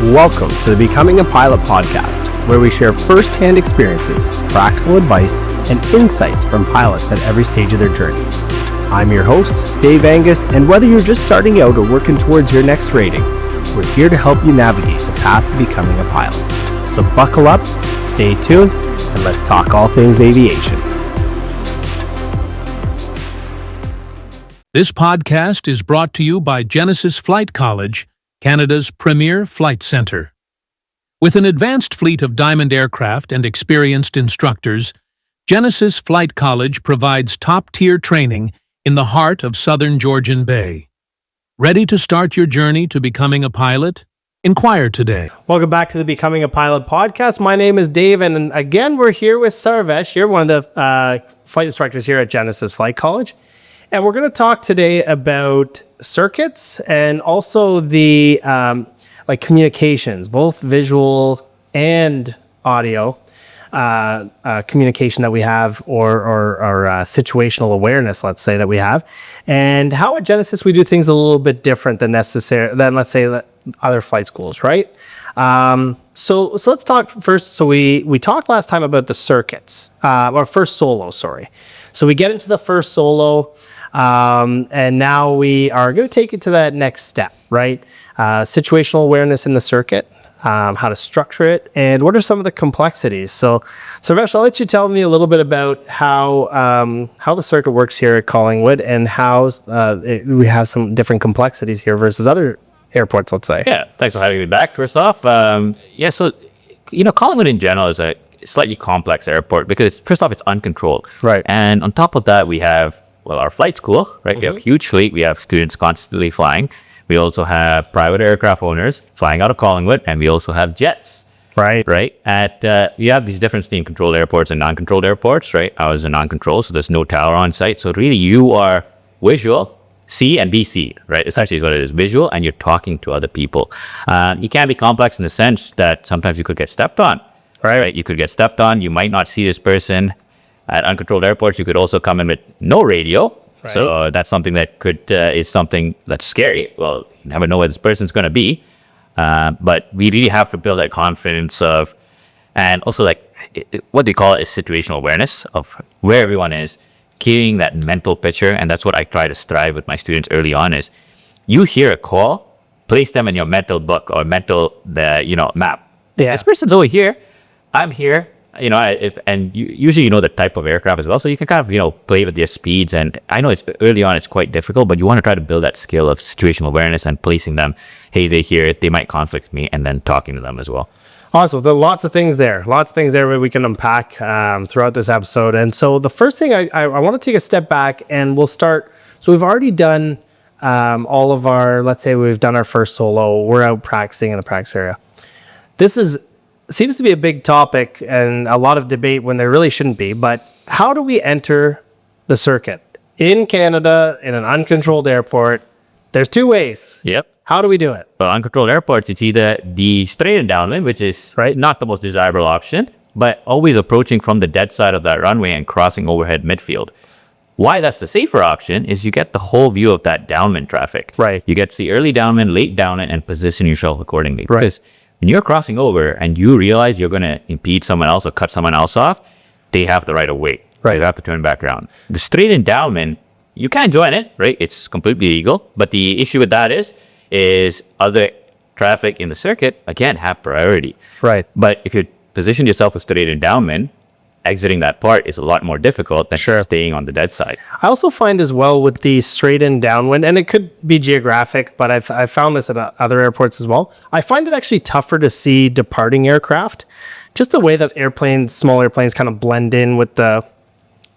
Welcome to the Becoming a Pilot podcast, where we share first-hand experiences, practical advice, and insights from pilots at every stage of their journey. I'm your host, Dave Angus, and whether you're just starting out or working towards your next rating, we're here to help you navigate the path to becoming a pilot. So buckle up, stay tuned, and let's talk all things aviation. This podcast is brought to you by Genesis Flight College, Canada's premier flight centre. With an advanced fleet of Diamond aircraft and experienced instructors, Genesis Flight College provides top-tier training in the heart of southern Georgian Bay. Ready to start your journey to becoming a pilot? Inquire today. Welcome back to the Becoming a Pilot podcast. My name is Dave, and again, we're here with Sarhvesh. You're one of the flight instructors here at Genesis Flight College. And we're going to talk today about circuits and also the communications, both visual and audio communication that we have, or situational awareness, let's say, that we have, and how at Genesis we do things a little bit different than let's say other flight schools, right? So let's talk first. So we talked last time about the circuits, or first solo, sorry. So we get into the first solo. And now we are going to take it to that next step, right? Situational awareness in the circuit, how to structure it, and what are some of the complexities. So Sarhvesh, I'll let you tell me a little bit about how the circuit works here at Collingwood, and how we have some different complexities here versus other airports, let's say. Yeah, thanks for having me back, first off. So Collingwood in general is a slightly complex airport because, first off, it's uncontrolled. Right. And on top of that, we have our flight school, right? We have a huge fleet. We have students constantly flying. We also have private aircraft owners flying out of Collingwood, and we also have jets. Right. You have these differences in controlled airports and non-controlled airports, right? Ours are non-controlled, so there's no tower on site. So really, you are visual, see and be seen, right? Essentially is what it is, visual, and you're talking to other people. You can be complex in the sense that sometimes you could get stepped on, right? You could get stepped on. You might not see this person. At uncontrolled airports, you could also come in with no radio. Right. So that's something that is something that's scary. Well, you never know where this person's going to be. But we really have to build that confidence of, and also what they call it is situational awareness of where everyone is, carrying that mental picture. And that's what I try to strive with my students early on is, you hear a call, place them in your mental book or mental map. Yeah. This person's over here. I'm here. Usually the type of aircraft as well, so you can kind of play with their speeds. And I know it's early on, it's quite difficult, but you want to try to build that skill of situational awareness and placing them. Hey, they hear it, they might conflict with me, and then talking to them as well. Awesome. There are lots of things there that we can unpack throughout this episode. And so the first thing I want to take a step back, and we'll start. So we've already done all of our. Let's say we've done our first solo. We're out practicing in the practice area. This seems to be a big topic and a lot of debate when there really shouldn't be, but how do we enter the circuit? In Canada, in an uncontrolled airport, there's two ways. Yep. How do we do it? Well, uncontrolled airports, it's either the straight and downwind, which is not the most desirable option, but always approaching from the dead side of that runway and crossing overhead midfield. Why that's the safer option is you get the whole view of that downwind traffic. Right. You get to see early downwind, late downwind, and position yourself accordingly. Right. Because when you're crossing over and you realize you're going to impede someone else or cut someone else off, they have the right of way. Right. You have to turn back around. The straight and downwind, you can join it, right? It's completely legal. But the issue with that is other traffic in the circuit, again, have priority. Right. But if you position yourself with straight and downwind, exiting that part is a lot more difficult than staying on the dead side. I also find as well with the straight and downwind, and it could be geographic, but I've found this at other airports as well. I find it actually tougher to see departing aircraft, just the way that small airplanes kind of blend in with the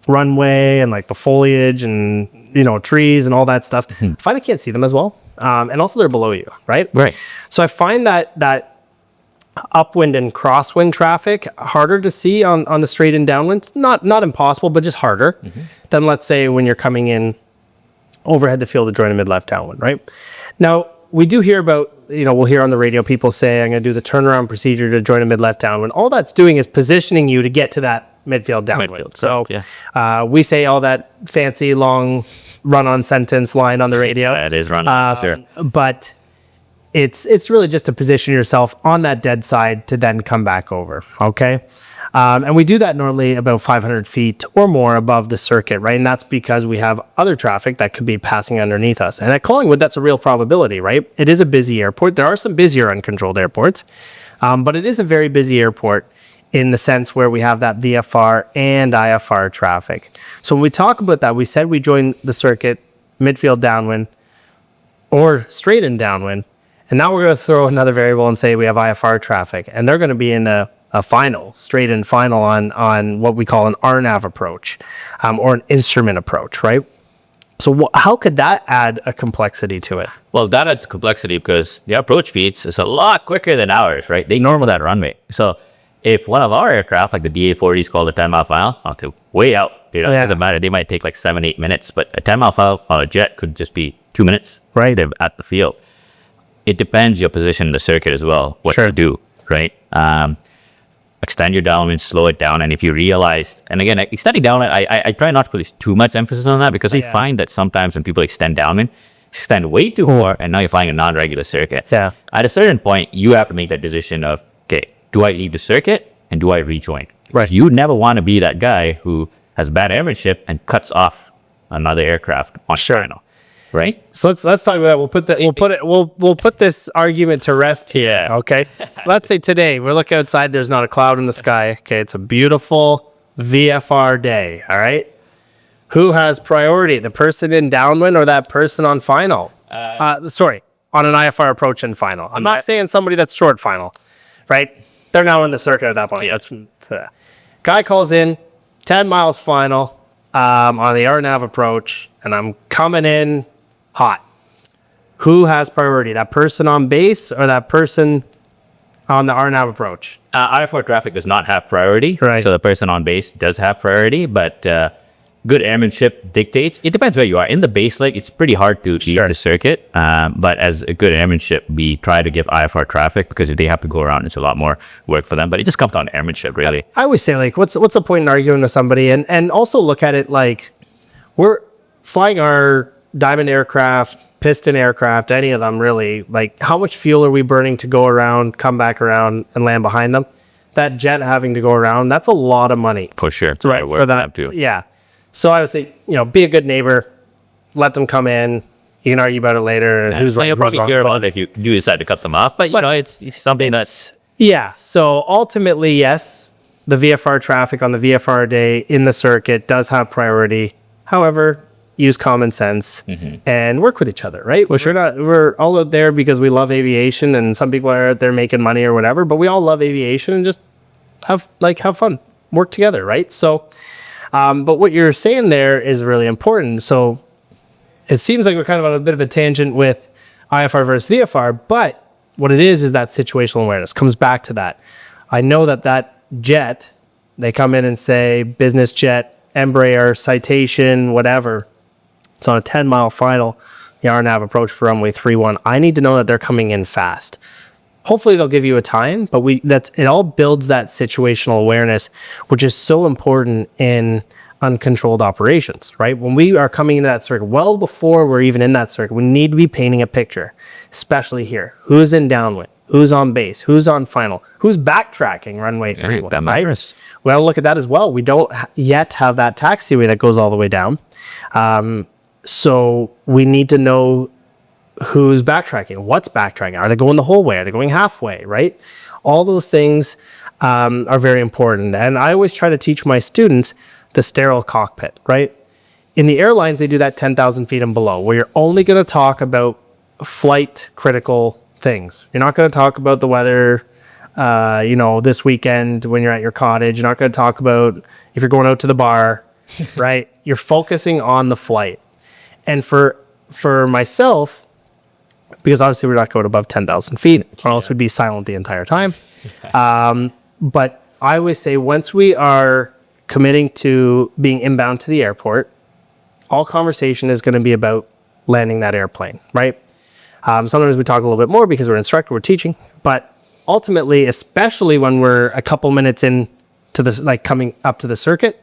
runway and the foliage and trees and all that stuff. I find I can't see them as well, and also they're below you, right? Right. So I find that upwind and crosswind traffic harder to see on the straight and downwind. Not impossible, but just harder than, let's say, when you're coming in overhead the field to join a mid-left downwind, right? Now, we do hear about, we'll hear on the radio people say, I'm going to do the turnaround procedure to join a mid-left downwind. All that's doing is positioning you to get to that midfield downwind. So we say all that fancy long run-on sentence line on the radio. That is run-on, sure. But it's really just to position yourself on that dead side to then come back over. Okay. And we do that normally about 500 feet or more above the circuit, right? And that's because we have other traffic that could be passing underneath us. And at Collingwood, that's a real probability, right? It is a busy airport. There are some busier uncontrolled airports, but it is a very busy airport in the sense where we have that VFR and IFR traffic. So when we talk about that, we said we join the circuit midfield downwind or straight in downwind. And now we're going to throw another variable and say we have IFR traffic, and they're going to be in a final, straight in final on what we call an RNAV approach, or an instrument approach, right? So how could that add a complexity to it? Well, that adds complexity because the approach speeds is a lot quicker than ours, right? They normal that runway. So if one of our aircraft, like the DA-40s called a 10-mile final, I'll take way out. It doesn't matter. They might take like 7-8 minutes, but a 10-mile final on a jet could just be 2 minutes, right? They're at the field. It depends your position in the circuit as well, what to do, right? Extend your downwind, slow it down. And if you realize, and again, extending downwind, I try not to put too much emphasis on that because we find that sometimes when people extend downwind, extend way too far, and now you're flying a non-regular circuit. Yeah. At a certain point, you have to make that decision of, okay, do I leave the circuit and do I rejoin? Right. You never want to be that guy who has bad airmanship and cuts off another aircraft on final, right? So let's talk about that. We'll put this argument to rest here. Okay. Let's say today we're looking outside. There's not a cloud in the sky. Okay. It's a beautiful VFR day. All right. Who has priority? The person in downwind or that person on final? Sorry, on an IFR approach and final. I'm not saying somebody that's short final, right? They're now in the circuit at that point. Guy calls in 10 miles final on the RNAV approach, and I'm coming in hot. Who has priority? That person on base or that person on the RNAV approach? IFR traffic does not have priority, right? So the person on base does have priority, but good airmanship dictates. It depends where you are. In the base leg, it's pretty hard to leave the circuit, but as a good airmanship, we try to give IFR traffic because if they have to go around, it's a lot more work for them. But it just comes down to airmanship, really. I always say, like, what's the point in arguing with somebody? And also look at it like we're flying our Diamond aircraft, piston aircraft, any of them really, like how much fuel are we burning to go around, come back around and land behind them? That jet having to go around, that's a lot of money. For sure. Right, for that too. Yeah. So I would say, be a good neighbor, let them come in. You can argue about it later. Who's right? You'll probably hear about it if you do decide to cut them off, but it's something that's... Yeah. So ultimately, yes, the VFR traffic on the VFR day in the circuit does have priority. However, use common sense and work with each other, right? We're all out there because we love aviation, and some people are out there making money or whatever, but we all love aviation and just have fun, work together, right? So, but what you're saying there is really important. So it seems like we're kind of on a bit of a tangent with IFR versus VFR, but what it is that situational awareness comes back to that. I know that jet, they come in and say business jet, Embraer, Citation, whatever. It's on a 10-mile final, the RNAV approach for runway 31. I need to know that they're coming in fast. Hopefully they'll give you a time, but it all builds that situational awareness, which is so important in uncontrolled operations, right? When we are coming into that circuit, well before we're even in that circuit, we need to be painting a picture, especially here. Who's in downwind? Who's on base? Who's on final? Who's backtracking runway 31? That matters. Right? Well, look at that as well. We don't yet have that taxiway that goes all the way down. So we need to know who's backtracking, what's backtracking. Are they going the whole way? Are they going halfway, right? All those things are very important. And I always try to teach my students the sterile cockpit, right? In the airlines, they do that 10,000 feet and below, where you're only going to talk about flight critical things. You're not going to talk about the weather, this weekend when you're at your cottage. You're not going to talk about if you're going out to the bar, right? You're focusing on the flight. And for myself, because obviously we're not going above 10,000 feet, or else we'd be silent the entire time. But I always say once we are committing to being inbound to the airport, all conversation is going to be about landing that airplane, right? Sometimes we talk a little bit more because we're an instructor, we're teaching, but ultimately, especially when we're a couple minutes in to this, like coming up to the circuit,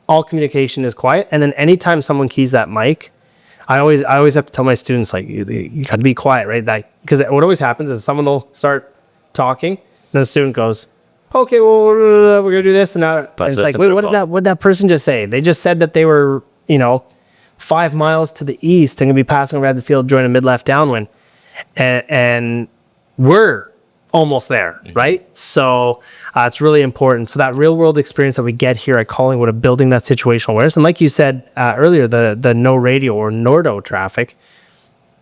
all communication is quiet. And then anytime someone keys that mic, I always have to tell my students, like, you got to be quiet, right? That, because what always happens is someone will start talking, and the student goes, okay, well, we're going to do this. And, and it's like, wait, what did that person just say? They just said that they were, 5 miles to the east and going to be passing over the field, join a mid-left downwind. And we're almost there, right? So it's really important. So that real world experience that we get here at Collingwood of building that situational awareness. And like you said earlier, the no radio or NORDO traffic,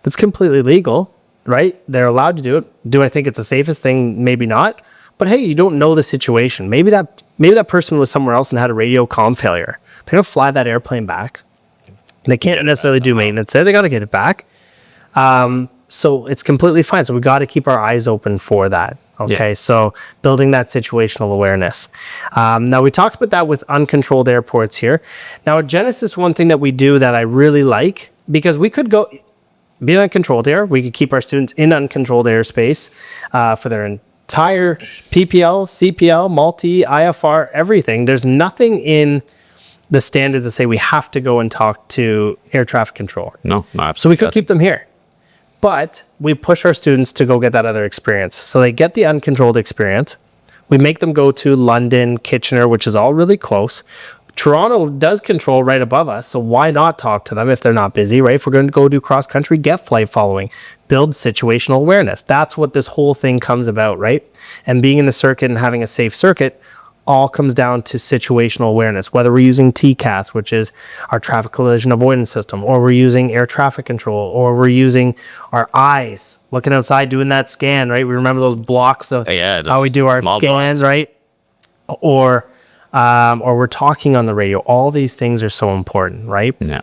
that's completely legal, right? They're allowed to do it. Do I think it's the safest thing? Maybe not. But hey, you don't know the situation. Maybe that person was somewhere else and had a radio comm failure. They're going to fly that airplane back. They can't necessarily do maintenance there. They got to get it back. So it's completely fine. So we got to keep our eyes open for that. Okay. Yeah. So building that situational awareness. Now we talked about that with uncontrolled airports here. Now at Genesis, one thing that we do that I really like, because we could be in uncontrolled air. We could keep our students in uncontrolled airspace for their entire PPL, CPL, multi, IFR, everything. There's nothing in the standards that say we have to go and talk to air traffic control. No, absolutely. So we could keep them here. But we push our students to go get that other experience. So they get the uncontrolled experience. We make them go to London, Kitchener, which is all really close. Toronto does control right above us, so why not talk to them if they're not busy, right? If we're going to go do cross country, get flight following, build situational awareness. That's what this whole thing comes about, right? And being in the circuit and having a safe circuit all comes down to situational awareness, whether we're using TCAS, which is our traffic collision avoidance system, or we're using air traffic control, or we're using our eyes, looking outside, doing that scan, right? We remember those blocks of how we do our scans, blocks. Right? Or we're talking on the radio. All these things are so important, right? Yeah.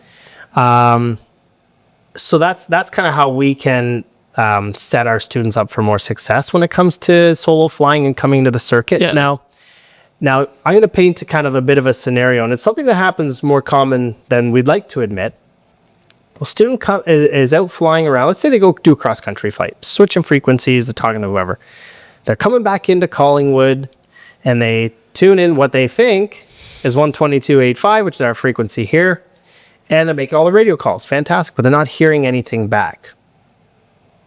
So that's kind of how we can set our students up for more success when it comes to solo flying and coming to the circuit. Yeah. Now, I'm going to paint a kind of a bit of a scenario, and it's something that happens more common than we'd like to admit. Well, student is out flying around. Let's say they go do a cross-country flight, switching frequencies, they're talking to whoever. They're coming back into Collingwood, and they tune in what they think is 122.85, which is our frequency here, and they're making all the radio calls. Fantastic, but they're not hearing anything back.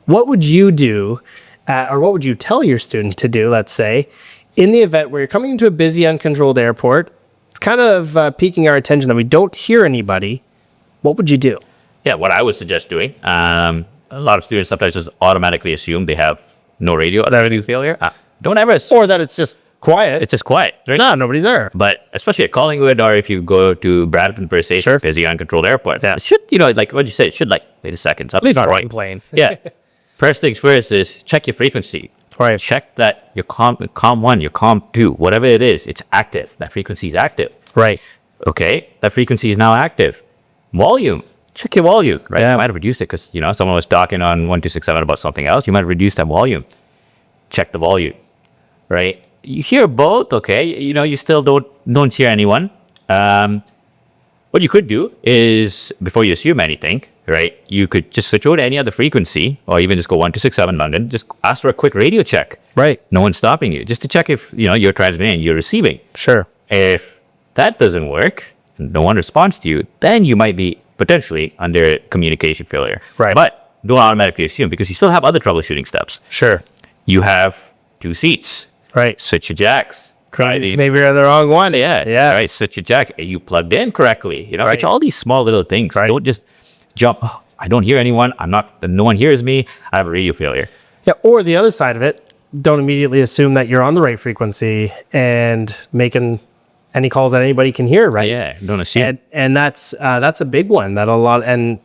What would you do, or what would you tell your student to do, let's say, in the event where you're coming into a busy, uncontrolled airport, it's kind of piquing our attention that we don't hear anybody. What would you do? Yeah, what I would suggest doing, a lot of students sometimes just automatically assume they have no radio failure. Don't ever assume. Or that it's just quiet. It's just quiet. Right? No, nobody's there. But especially at Collingwood, or if you go to Brampton per se, sure. Busy, uncontrolled airport. Yeah. It should, like what you said, it should wait a second. At least not right plane. Yeah. First things first is check your frequency. Right. Check that your COM 1, your COM 2, whatever it is, it's active. That frequency is active. Right. Okay. That frequency is now active. Volume. Check your volume. Right. Yeah. You might have reduced it because, someone was talking on 1267 about something else. You might reduce that volume. Check the volume. Right. You hear both. Okay. You still don't hear anyone. What you could do is, before you assume anything, right, you could just switch over to any other frequency, or even just go 1267 London, just ask for a quick radio check. Right. No one's stopping you, just to check if, you're transmitting, you're receiving. Sure. If that doesn't work, no one responds to you, then you might be potentially under communication failure. Right. But don't automatically assume, because you still have other troubleshooting steps. Sure. You have 2 seats. Right. Switch your jacks. Right. Maybe you're the wrong one. Yeah. Right. Switch your jack. Are you plugged in correctly? Right. So all these small little things. Right. Don't just jump. Oh, I don't hear anyone. No one hears me. I have a radio failure. Yeah. Or the other side of it, don't immediately assume that you're on the right frequency and making any calls that anybody can hear. Right. Yeah. Don't assume. And that's a big one that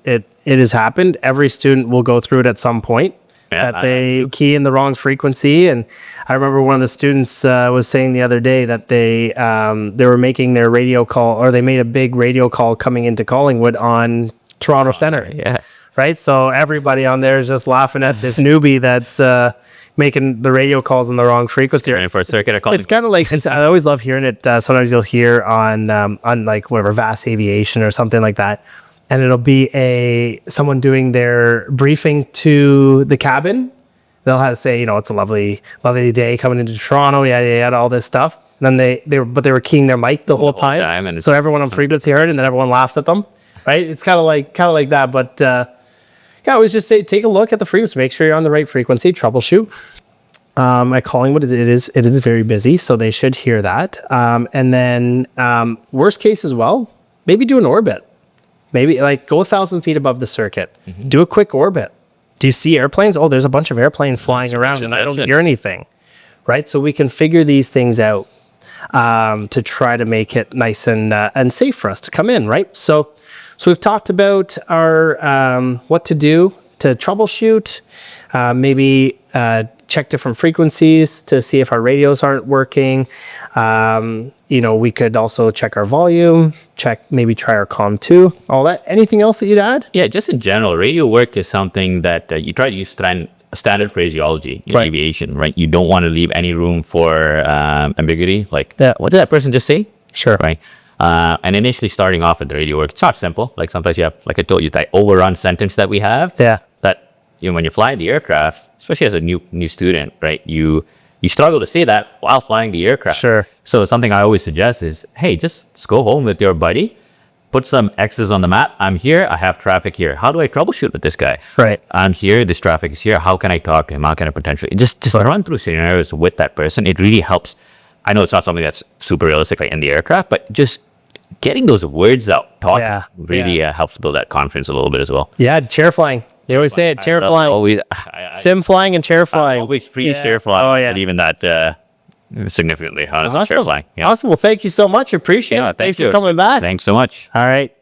it has happened. Every student will go through it at some point. Yeah, that they key in the wrong frequency. And I remember one of the students was saying the other day that they were making their radio call, or they made a big radio call coming into Collingwood on Toronto Centre. Yeah. Right. So everybody on there is just laughing at this newbie that's making the radio calls on the wrong frequency. For a circuit or it's kind of like, I always love hearing it. Sometimes you'll hear on like whatever, Vast Aviation or something like that. And it'll be someone doing their briefing to the cabin. They'll have to say, it's a lovely, lovely day coming into Toronto, yada, all this stuff. And then they were keying their mic the whole time. So everyone on frequency heard, and then everyone laughs at them. right? It's kind of like that. But yeah, I always just say take a look at the frequency, make sure you're on the right frequency, troubleshoot. At Collingwood, it is very busy, so they should hear that. And then worst case as well, maybe do an orbit. Maybe like go 1,000 feet above the circuit. Do a quick orbit. Do you see airplanes? Oh, there's a bunch of airplanes flying around and I don't hear anything, right? So we can figure these things out to try to make it nice and safe for us to come in, right? So we've talked about our what to do to troubleshoot, maybe check different frequencies to see if our radios aren't working. We could also check our volume, maybe try our comm too, all that. Anything else that you'd add? Yeah, just in general, radio work is something that you try to use standard phraseology in aviation, right? You don't want to leave any room for ambiguity. Like, what did that person just say? Sure. Right. And initially starting off with the radio work, it's not simple. Like sometimes you have, like I told you, that overrun sentence that we have. Yeah. That when you're flying the aircraft, especially as a new student, right? You struggle to say that while flying the aircraft. Sure. So something I always suggest is, hey, just go home with your buddy, put some X's on the map. I'm here. I have traffic here. How do I troubleshoot with this guy? Right. I'm here. This traffic is here. How can I talk to him? How can I potentially just run through scenarios with that person? It really helps. I know it's not something that's super realistic like in the aircraft, but just getting those words out, talking, really helps build that confidence a little bit as well. Yeah, chair flying. They always say it, chair flying. Always, Sim flying and chair flying. always free chair flying. Oh, yeah. And even that significantly, honestly, chair flying. Yeah. Awesome. Well, thank you so much. Appreciate it. Thanks for coming back. Thanks so much. All right.